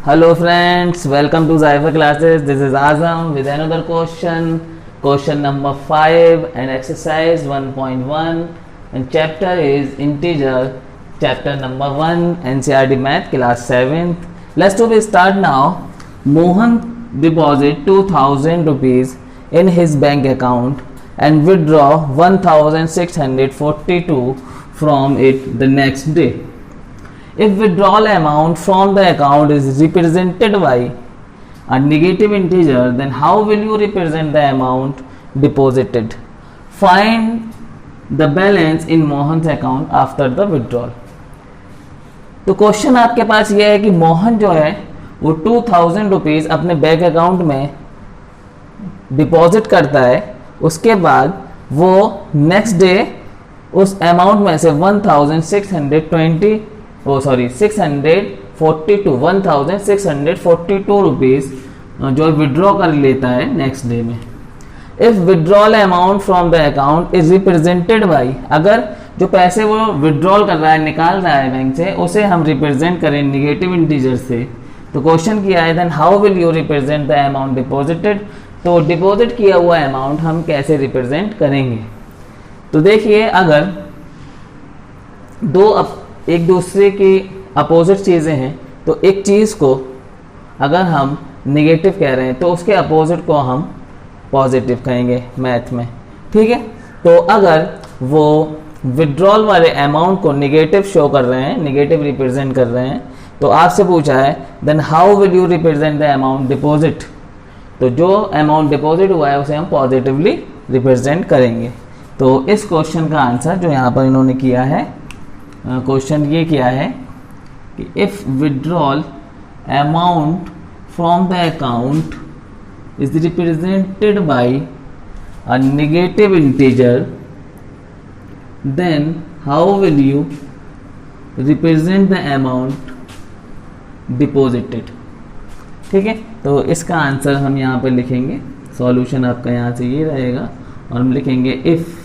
Hello friends, welcome to Zypher classes. This is Azam with another question number 5 and exercise 1.1 and chapter is integer, chapter number 1 NCERT math class 7th. Let's start now. Mohan deposit 2000 rupees in his bank account and withdraw 1642 from it the next day. If withdrawal amount from the account is represented by a negative integer, then how will you represent the amount deposited? Find the balance in Mohan's account after the withdrawal. तो question आपके पास ये है कि मोहन जो है वो 2000 rupees अपने bank account में डिपॉजिट करता है, उसके बाद वो नेक्स्ट डे उस अमाउंट में से 1642 रुपीज जो विड्रॉ कर लेता है नेक्स्ट डे में. If withdrawal amount from the account is represented by, अगर जो पैसे वो विड्रॉल कर रहा है, निकाल रहा है बैंक से, उसे हम रिप्रेजेंट करें नेगेटिव इंटीजर से, तो क्वेश्चन किया है then how will you represent the amount deposited. तो डिपॉजिट किया हुआ अमाउंट हम कैसे रिप्रेजेंट करेंगे. तो देखिए, अगर दो एक दूसरे की अपोजिट चीज़ें हैं, तो एक चीज़ को अगर हम नेगेटिव कह रहे हैं तो उसके अपोजिट को हम पॉजिटिव कहेंगे मैथ में. ठीक है, तो अगर वो विड्रॉल वाले अमाउंट को नेगेटिव शो कर रहे हैं, नेगेटिव रिप्रेजेंट कर रहे हैं, तो आपसे पूछा है then how will you represent the amount deposit. तो जो अमाउंट डिपॉजिट हुआ है उसे हम पॉजिटिवली रिप्रेजेंट करेंगे. तो इस क्वेश्चन का आंसर जो यहाँ पर इन्होंने किया है, क्वेश्चन ये किया है कि if withdrawal amount from the account is represented by a negative integer then how will you represent the amount deposited. ठीक है, तो इसका आंसर हम यहाँ पर लिखेंगे. सॉल्यूशन आपका यहाँ से ये रहेगा और हम लिखेंगे if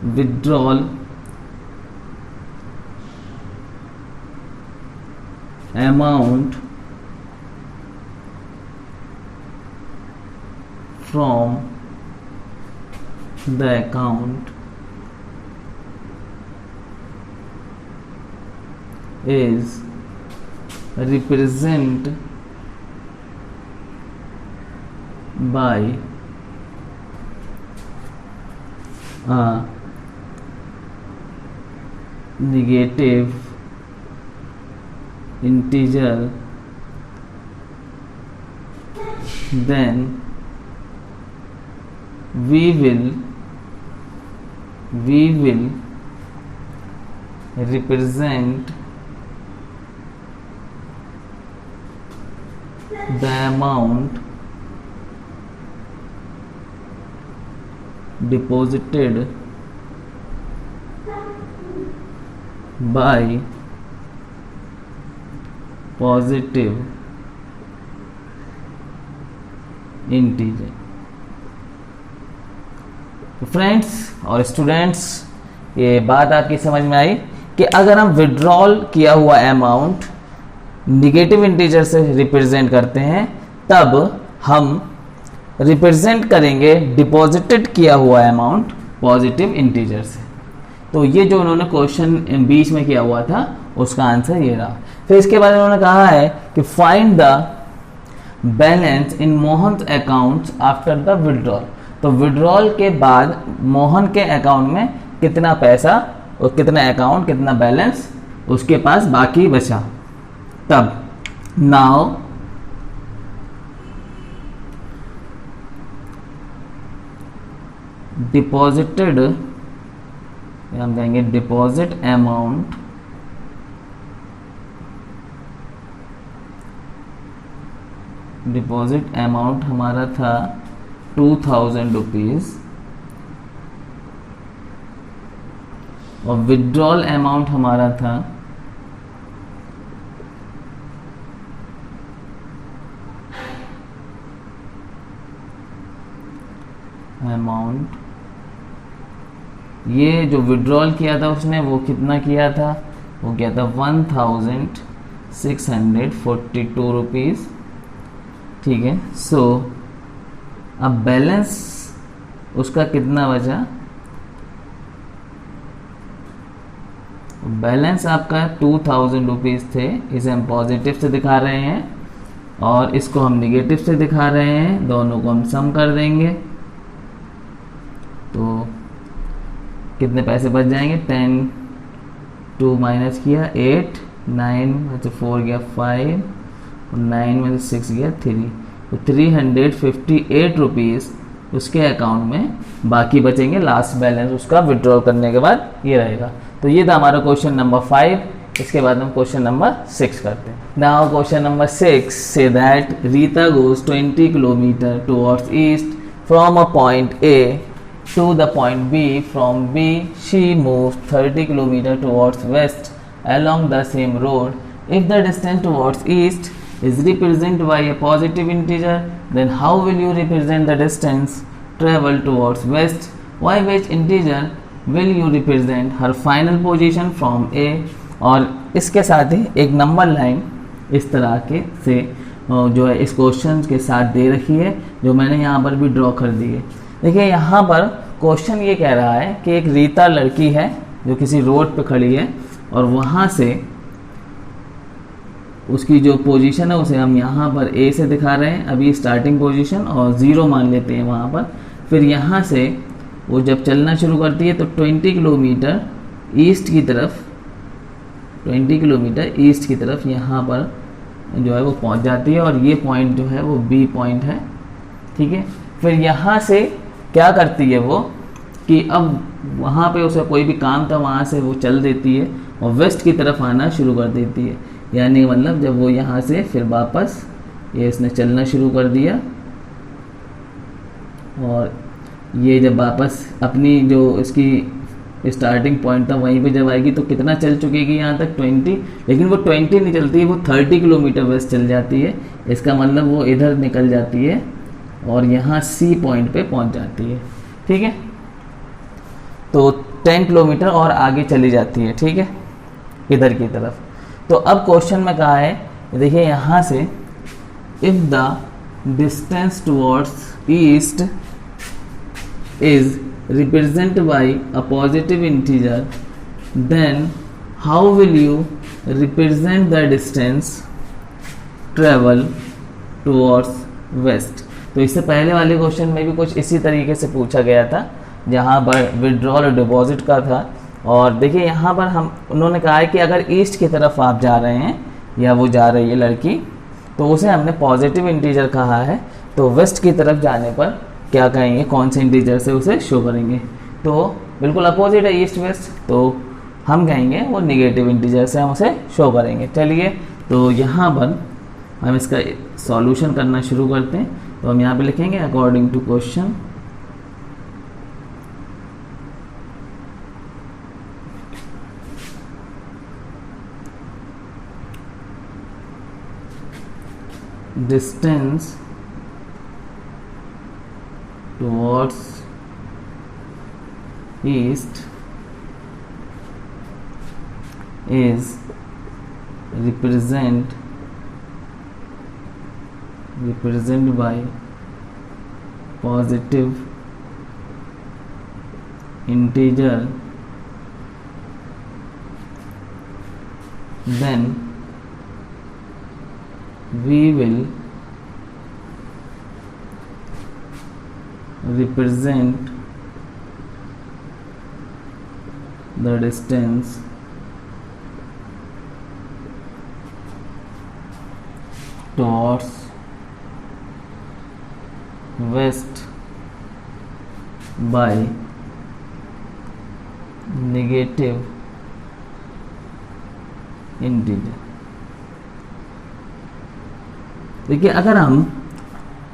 withdrawal amount from the account is represented by a negative integer, then we will represent the amount deposited by positive integer. Friends और स्टूडेंट्स, ये बात आपकी समझ में आई कि अगर हम विड्रॉल किया हुआ अमाउंट निगेटिव इंटीजर से रिप्रेजेंट करते हैं, तब हम रिप्रेजेंट करेंगे डिपॉजिटेड किया हुआ अमाउंट पॉजिटिव इंटीजर से. तो ये जो उन्होंने क्वेश्चन बीच में किया हुआ था उसका आंसर ये रहा. फिर इसके बाद उन्होंने कहा है कि find the balance in Mohan account after the withdrawal. तो विड्रॉल के बाद मोहन के अकाउंट में कितना पैसा और कितना अकाउंट, कितना बैलेंस उसके पास बाकी बचा. तब नाउ डिपॉजिटेड, हम कहेंगे डिपॉजिट अमाउंट हमारा था 2000 रुपीज और विड्रॉल अमाउंट हमारा था ये जो विड्रॉल किया था उसने वो कितना किया था, वो किया था 642 रुपीज़। ठीक है, सो अब बैलेंस उसका कितना बचा, बैलेंस आपका 2000 रुपीज़ थे, इसे हम पॉजिटिव से दिखा रहे हैं और इसको हम निगेटिव से दिखा रहे हैं, दोनों को हम सम कर देंगे तो कितने पैसे बच जाएंगे, 10 2 माइनस किया 8, 9 में से 4 गया 5 और 9 में से 6 गया 3, तो 358 रुपीज़ उसके अकाउंट में बाकी बचेंगे। लास्ट बैलेंस उसका विड्रॉल करने के बाद ये रहेगा। तो ये था हमारा क्वेश्चन नंबर 5। इसके बाद हम क्वेश्चन नंबर 6 करते हैं। Now question number 6 say that Rita goes 20 kilometre towards east from a point A to the point B. From B she moves 30 km towards west along the same road. If the distance towards east is represented by a positive integer, then how will you represent the distance traveled towards west? By which integer will you represent her final position from A? और इसके साथ ही एक number line इस तरह के से जो है इस क्वेश्चन के साथ दे रखी है, जो मैंने यहाँ पर भी ड्रॉ कर दी है। देखिए यहाँ पर क्वेश्चन ये कह रहा है कि एक रीता लड़की है जो किसी रोड पे खड़ी है और वहाँ से उसकी जो पोजीशन है उसे हम यहाँ पर ए से दिखा रहे हैं, अभी स्टार्टिंग पोजीशन, और 0 मान लेते हैं वहाँ पर। फिर यहाँ से वो जब चलना शुरू करती है तो 20 किलोमीटर ईस्ट की तरफ, 20 किलोमीटर ईस्ट की तरफ यहाँ पर जो है वो पहुँच जाती है और ये पॉइंट जो है वो बी पॉइंट है। ठीक है, फिर यहाँ से क्या करती है वो कि अब वहाँ पे उसे कोई भी काम था वहाँ से वो चल देती है और वेस्ट की तरफ आना शुरू कर देती है। यानी मतलब जब वो यहाँ से फिर वापस ये इसने चलना शुरू कर दिया और ये जब वापस अपनी जो इसकी स्टार्टिंग पॉइंट था वहीं पे जब आएगी तो कितना चल चुकेगी यहाँ तक 20, लेकिन वो 20 नहीं चलती है, वो 30 किलोमीटर वेस्ट चल जाती है। इसका मतलब वो इधर निकल जाती है और यहाँ सी पॉइंट पे पहुँच जाती है। ठीक है, तो 10 किलोमीटर और आगे चली जाती है। ठीक है, इधर की तरफ। तो अब क्वेश्चन में कहा है, देखिए यहाँ से if the distance towards east is represent by a positive integer, then how will you represent the distance travel towards west. तो इससे पहले वाले क्वेश्चन में भी कुछ इसी तरीके से पूछा गया था, जहाँ पर विड्रॉल और डिपॉजिट का था। और देखिए यहाँ पर उन्होंने कहा है कि अगर ईस्ट की तरफ आप जा रहे हैं या वो जा रही है लड़की, तो उसे हमने पॉजिटिव इंटीजर कहा है। तो वेस्ट की तरफ जाने पर क्या कहेंगे, कौन से इंटीजर से उसे शो करेंगे। तो बिल्कुल अपोजिट है ईस्ट वेस्ट, तो हम कहेंगे वो निगेटिव इंटीजर से हम उसे शो करेंगे। चलिए, तो यहाँ पर हम इसका सॉल्यूशन करना शुरू करते हैं। तो हम यहाँ पे लिखेंगे according to question distance towards east is represent by positive integer, then we will represent the distance towards west by negative integer। देखिए, अगर हम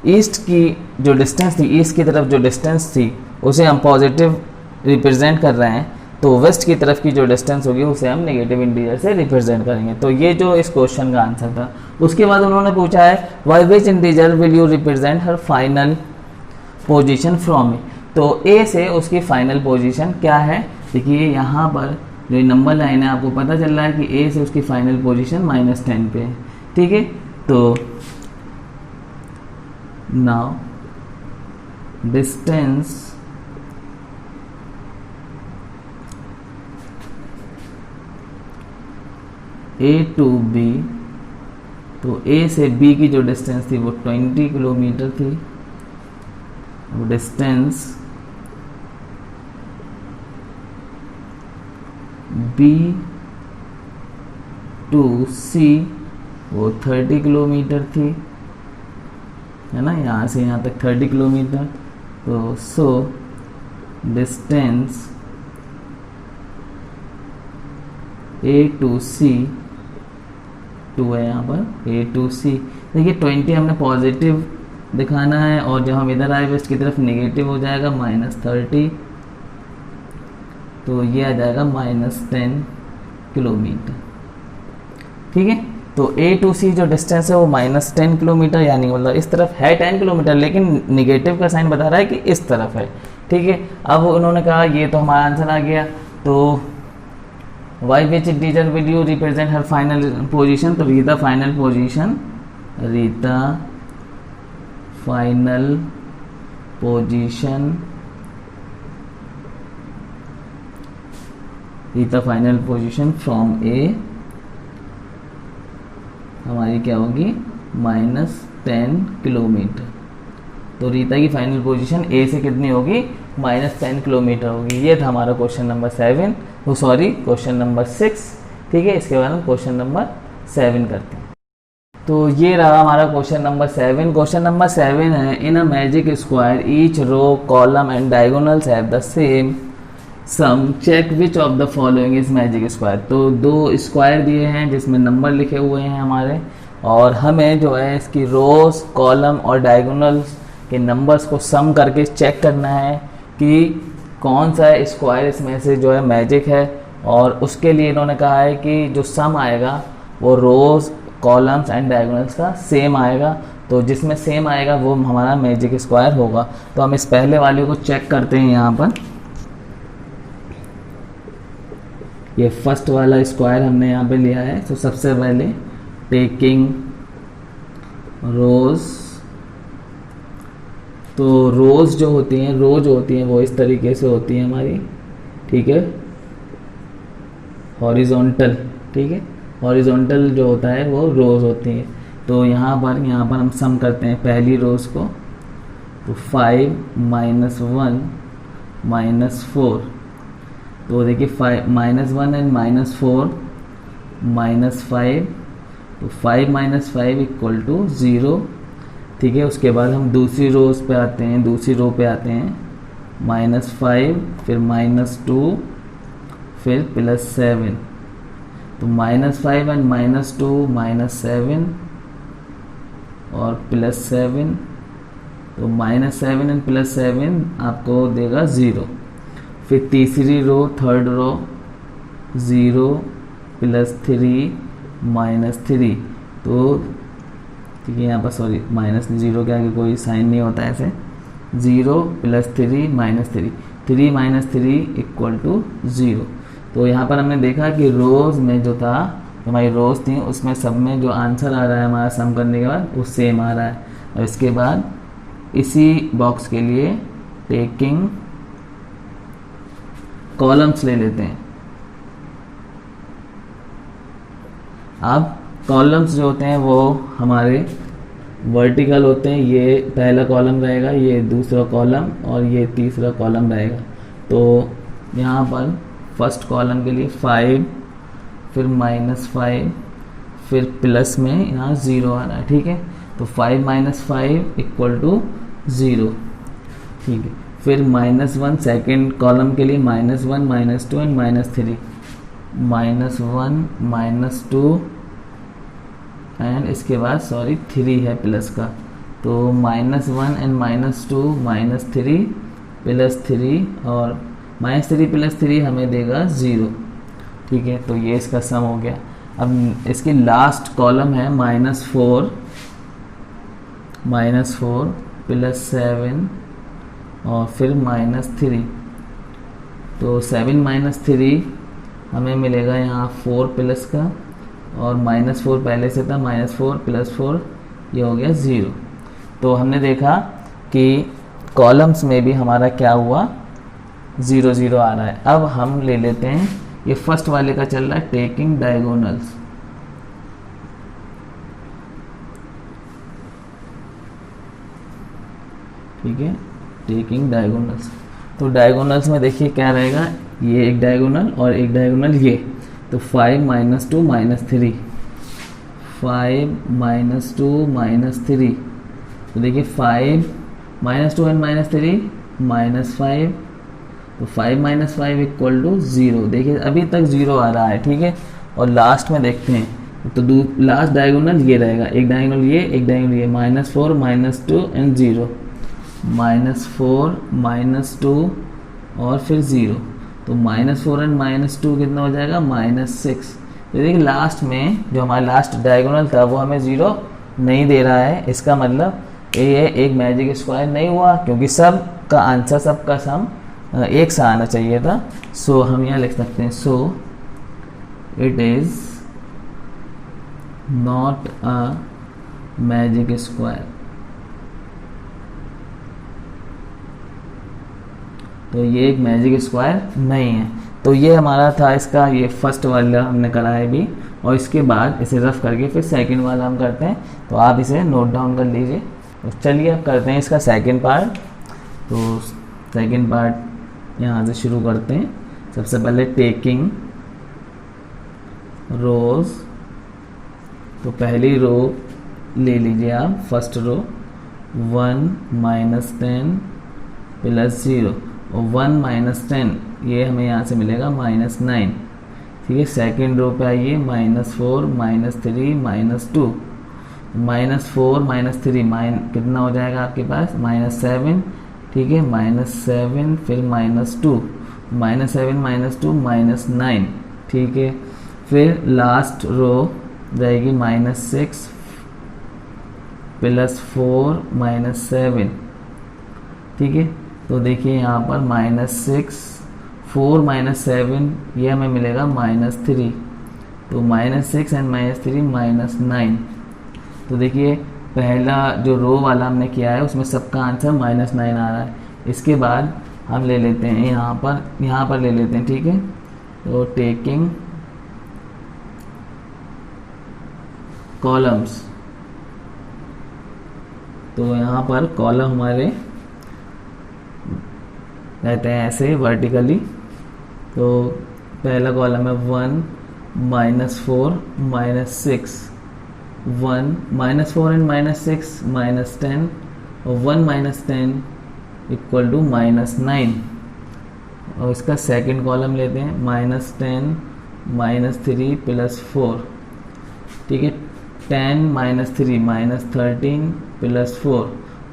ईस्ट की जो डिस्टेंस थी, ईस्ट की तरफ जो डिस्टेंस थी उसे हम पॉजिटिव रिप्रेजेंट कर रहे हैं, तो वेस्ट की तरफ की जो डिस्टेंस होगी उसे हम नेगेटिव इंटीजर से रिप्रेजेंट करेंगे। तो ये जो इस क्वेश्चन का आंसर था। उसके बाद उन्होंने पूछा है by which integer will you represent her final position from A. तो ए से उसकी फाइनल पोजीशन क्या है, देखिए यहाँ पर जो ये नंबर लाइन है आपको पता चल रहा है कि ए से उसकी फाइनल पोजीशन -10 पे है, ठीक है। तो now distance A to B, तो ए से बी की जो डिस्टेंस थी वो 20 किलोमीटर थी। वो डिस्टेंस बी टू सी वो 30 किलोमीटर थी, है ना, यहाँ से यहाँ तक 30 किलोमीटर। तो सो डिस्टेंस ए टू सी, 2 है यहाँ पर, ए टू सी। देखिए 20 हमने पॉजिटिव दिखाना है और जब हम इधर आए वेस्ट की तरफ नेगेटिव हो जाएगा -30, तो ये आ जाएगा -10 किलोमीटर, ठीक है। तो ए टू सी जो डिस्टेंस है वो -10 किलोमीटर, यानी मतलब इस तरफ है 10 किलोमीटर लेकिन निगेटिव का साइन बता रहा है कि इस तरफ है, ठीक है। अब उन्होंने कहा ये तो हमारा आंसर आ गया। तो by which integer will you represent her final position, तो Rita final position, Rita final position, Rita final position from A हमारी क्या होगी -10 किलोमीटर। तो रीता की फाइनल पोजीशन ए से कितनी होगी -10 किलोमीटर होगी। ये था हमारा क्वेश्चन नंबर 7, वो सॉरी क्वेश्चन नंबर 6, ठीक है। इसके बाद हम क्वेश्चन नंबर 7 करते हैं। तो ये रहा हमारा क्वेश्चन नंबर 7। क्वेश्चन नंबर 7 है, in a magic square each row column and diagonals have the same sum, check which of the following is magic square. तो 2 स्क्वायर दिए हैं जिसमें नंबर लिखे हुए हैं हमारे, और हमें जो है इसकी रोज कॉलम और डायगोनल्स के नंबर्स को सम करके चेक करना है कि कौन सा स्क्वायर इसमें से जो है मैजिक है। और उसके लिए इन्होंने कहा है कि जो सम आएगा वो रोज कॉलम्स एंड डायगोनल्स का सेम आएगा, तो जिसमें सेम आएगा वो हमारा मैजिक स्क्वायर होगा। तो हम इस पहले वाले को चेक करते हैं यहाँ पर। ये फर्स्ट वाला स्क्वायर हमने यहाँ पे लिया है। तो सबसे पहले टेकिंग रोज, तो रोज जो होती हैं, रो जो होती हैं वो इस तरीके से होती है हमारी, ठीक है, हॉरिजॉन्टल, ठीक है। हॉरिजॉन्टल जो होता है वो रोज होती है। तो यहाँ पर हम सम करते हैं पहली रोज को। तो 5 -1 -4, तो देखिए 5 -1 एंड -4 -5, तो 5 - 5 = 0, ठीक है। उसके बाद हम दूसरी रोज पे आते हैं, दूसरी रो पे आते हैं, -5 फिर -2 फिर +7, तो -5 एंड -2 -7 और +7, तो -7 एंड +7 आपको देगा 0। फिर तीसरी रो, थर्ड रो, 0 +3 -3, तो ठीक है, यहाँ पर सॉरी -0 के आगे कोई साइन नहीं होता ऐसे, 0 +3 -3, 3 - 3 = 0। तो यहाँ पर हमने देखा कि रोज में जो था, हमारी रोज थी उसमें सब में जो आंसर आ रहा है हमारा सम करने के बाद वो सेम आ रहा है। और इसके बाद इसी बॉक्स के लिए टेकिंग कॉलम्स ले लेते हैं। अब कॉलम्स जो होते हैं वो हमारे वर्टिकल होते हैं, ये पहला कॉलम रहेगा, ये दूसरा कॉलम और ये तीसरा कॉलम रहेगा। तो यहाँ पर फर्स्ट कॉलम के लिए 5 फिर -5 फिर प्लस में यहाँ 0 आ रहा है, ठीक है। तो 5 - 5 = 0, ठीक है। फिर -1 सेकेंड कॉलम के लिए, -1 -2 एंड -3, -1 -2 एंड इसके बाद सॉरी 3 है प्लस का, तो -1 एंड -2 -3 +3 और -3 +3 हमें देगा 0, ठीक है। तो ये इसका सम हो गया। अब इसकी लास्ट कॉलम है -4 +7 और फिर -3, तो 7 - 3 हमें मिलेगा यहाँ 4 प्लस का, और -4 पहले से था, -4 + 4 ये हो गया 0। तो हमने देखा कि कॉलम्स में भी हमारा क्या हुआ, 0 0 आ रहा है। अब हम ले लेते हैं, ये फर्स्ट वाले का चल रहा है टेकिंग डायगोनल्स। ठीक है, टेकिंग डायगोनल्स। तो डायगोनल्स में देखिए क्या रहेगा, ये एक डायगोनल और एक डायगोनल ये, तो 5 - 2 - 3, 5 - 2 - 3। तो देखिए 5 - 2 and -3 -5, तो 5 - 5 = 0। देखिए अभी तक 0 आ रहा है, ठीक है। और लास्ट में देखते हैं, तो लास्ट डायगोनल ये रहेगा, एक डायगोनल ये, एक डायगोनल ये, -4 -2 and 0, -4 -2 और फिर 0। तो -4 and -2 कितना हो जाएगा, -6। तो देखिए लास्ट में जो हमारा लास्ट डायगोनल था वो हमें 0 नहीं दे रहा है। इसका मतलब ये एक मैजिक स्क्वायर नहीं हुआ, क्योंकि सब का आंसर, सब का सम एक सा आना चाहिए था। सो हम यहाँ लिख सकते हैं, so it is not a magic square. तो ये एक मैजिक स्क्वायर नहीं है। तो ये हमारा था इसका, ये फर्स्ट वाला हमने करा है भी, और इसके बाद इसे रफ करके फिर सेकंड वाला हम करते हैं। तो आप इसे नोट डाउन कर लीजिए। तो चलिए अब करते हैं इसका सेकंड पार्ट। तो सेकंड पार्ट यहाँ से शुरू करते हैं। सबसे पहले टेकिंग रोज, तो पहली रो ले लीजिए आप, फर्स्ट रो, 1 - 10 + 0, और 1 - 10 ये हमें यहाँ से मिलेगा -9। ठीक है, सेकंड रो पे आइए, -4 -3 -2, -4 -3 कितना हो जाएगा आपके पास, -7। ठीक है, -7 फिर -2, -7 -2 -9। ठीक है, फिर लास्ट रो रहेगी -6 + 4 -7। ठीक है, तो देखिए यहाँ पर -6 4 -7 ये हमें मिलेगा -3। तो -6 and -3 -9। तो देखिए पहला जो रो वाला हमने किया है उसमें सबका आंसर -9 आ रहा है। इसके बाद हम ले लेते हैं यहाँ पर ले लेते हैं। ठीक है, तो टेकिंग कॉलम्स, तो यहाँ पर कॉलम हमारे रहते हैं ऐसे वर्टिकली। तो पहला कॉलम है 1 -4 -6, 1 -4 and -6 -10, और 1 - 10 = -9। और इसका सेकंड कॉलम लेते हैं, -10 -3 + 4। ठीक है, 10 - 3 -13 + 4,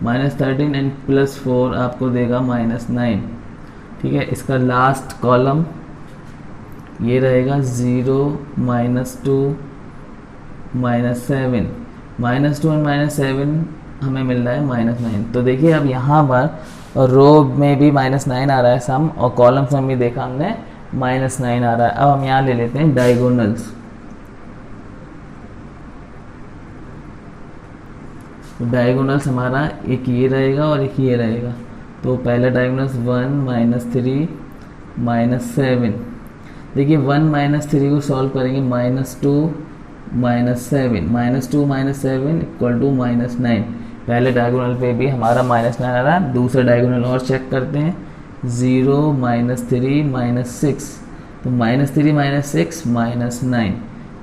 -13 and +4 आपको देगा -9। ठीक है, इसका लास्ट कॉलम ये रहेगा 0 -2 -7, -2 and -7 हमें मिल रहा है -9। तो देखिए अब यहाँ पर रो में भी -9 आ रहा है सम, और कॉलम्स में भी देखा हमने -9 आ रहा है। अब हम यहाँ ले लेते हैं डायगोनल्स। तो डायगोनल्स हमारा एक ये रहेगा और एक ये रहेगा। तो पहला डायगोनल्स 1 -3 -7। देखिए 1 - 3 को सॉल्व करेंगे, -2 -7, -2 -7 = -9। पहले डायगोनल पे भी हमारा -9 आ रहा है। दूसरा डायगोनल और चेक करते हैं, 0 -3 -6, तो -3 -6 -9।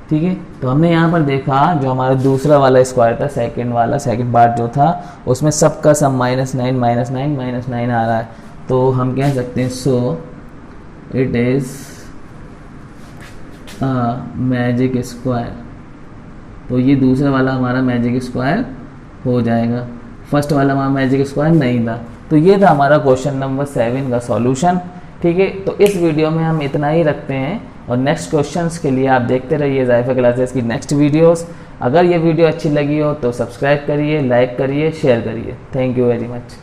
ठीक है, तो हमने यहाँ पर देखा जो हमारा दूसरा वाला स्क्वायर था, सेकंड पार्ट जो था, उसमें सबका सम -9 -9 -9 आ रहा है। तो हम कह सकते हैं, so it is a magic square. तो ये दूसरा वाला हमारा मैजिक स्क्वायर हो जाएगा, फर्स्ट वाला हमारा मैजिक स्क्वायर नहीं था। तो ये था हमारा क्वेश्चन नंबर 7 का सॉल्यूशन। ठीक है, तो इस वीडियो में हम इतना ही रखते हैं, और नेक्स्ट क्वेश्चंस के लिए आप देखते रहिए जायफा क्लासेस की नेक्स्ट वीडियोस। अगर ये वीडियो अच्छी लगी हो तो सब्सक्राइब करिए, लाइक करिए, शेयर करिए। Thank you very much.